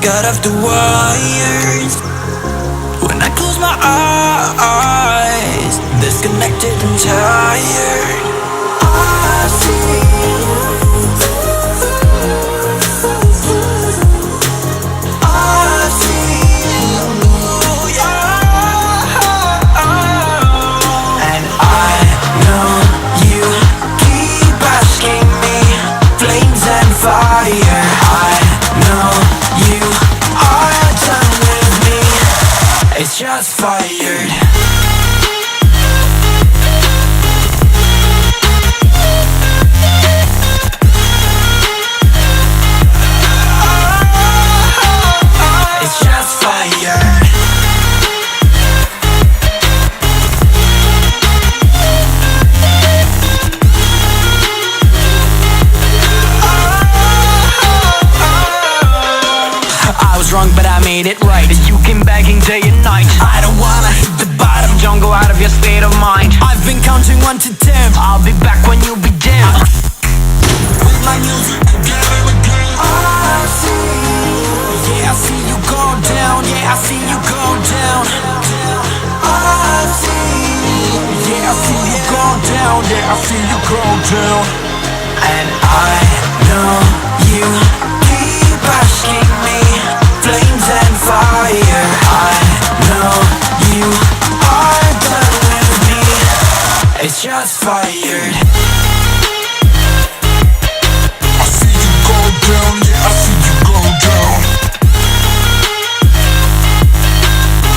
got off the wires. When I close my eyes, disconnected and tired. I see shots fired. It's shots fired. I was wrong, but I made it right. You came begging day and night. I don't wanna hit the bottom, don't go out of your state of mind. I've been counting 1 to 10. I'll be back when you be dim. With my music again and again. I see, yeah, I see you go down. Yeah, I see you go down. I see, yeah, I see you go down. Yeah, I see you go down. And I know you keep asking me. Flames and fire. I know you are done with me. It's just fired. I see you go down, yeah, I see you go down.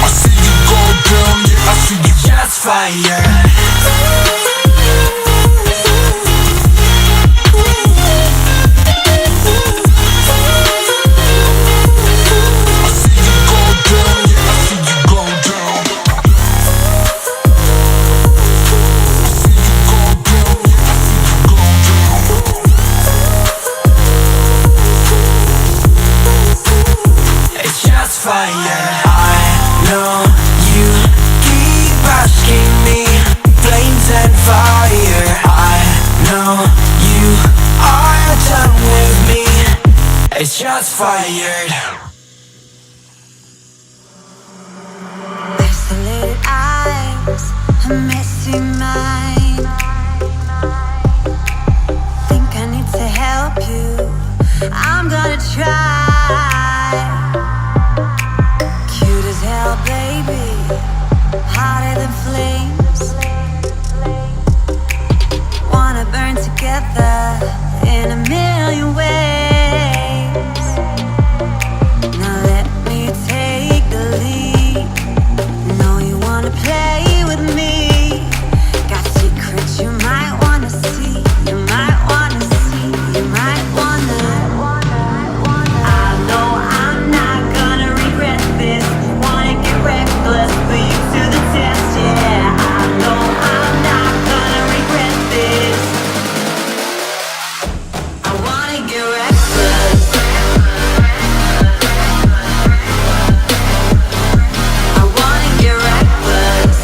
I see you go down, yeah, I see you just fired. Fire. I know you keep asking me. Flames and fire. I know you are done with me. It's just fired. Isolated eyes, a messy mind. Think I need to help you. I'm gonna try. Hell, baby, hotter than flames. Wanna burn together in a million ways. Now let me take the lead. Know you wanna play with me. Got secrets you might wanna see. You might wanna see. You might wanna. I know I'm not gonna regret this. Reckless, put you to the test, yeah. I know I'm not gonna regret this. I wanna get reckless. I wanna get reckless.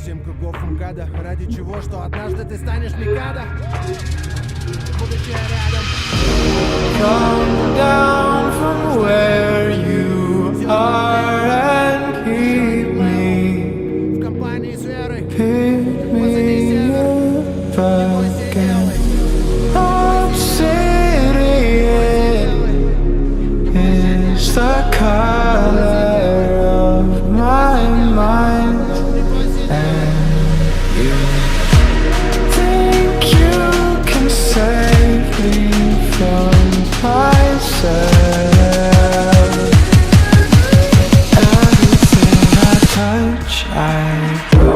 7 кругов МКАДа. Ради чего, что однажды ты станешь Микадо. Будущее рядом. Come down from where you are and keep me. В компании с Верой. Pick me up again. Obsidian is the color of my mind. And you think you can save me from myself. Everything I touch, I do.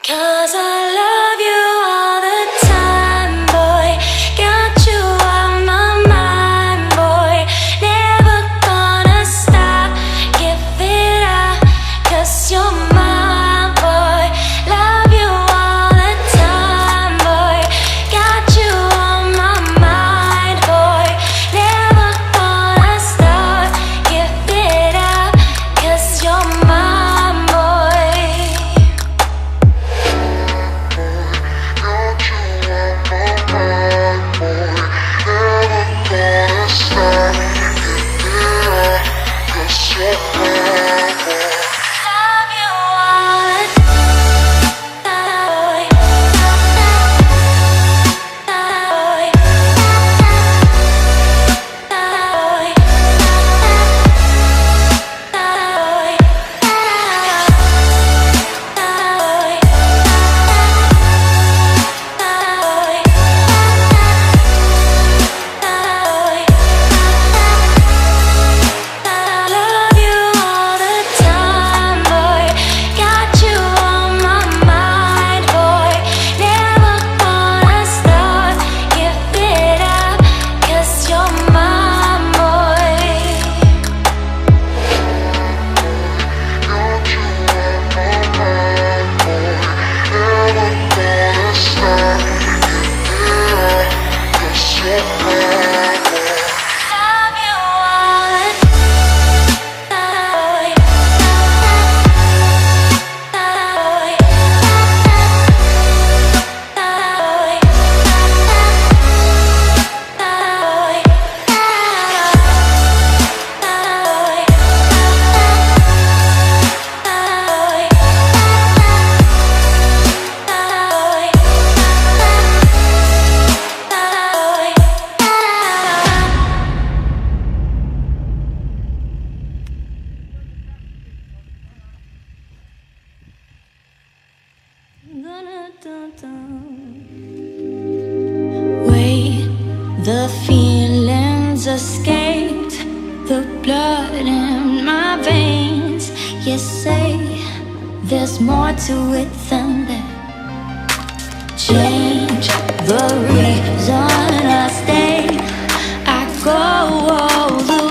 Cause I love you all the time, boy. Got you on my mind, boy. Never gonna stop, give it up. Cause you're my boy. Love you all the time, boy. Got you on my mind, boy. Never gonna stop, give it up. Cause you're my boy. Love you all the time, love you all the time, boy. Got you on my mind, boy. Never gonna stop, give it up. Cause you're my boy. Love you all the Wait, the feelings escaped, the blood in my veins. You say there's more to it than that. Change the reason I stay. I go all the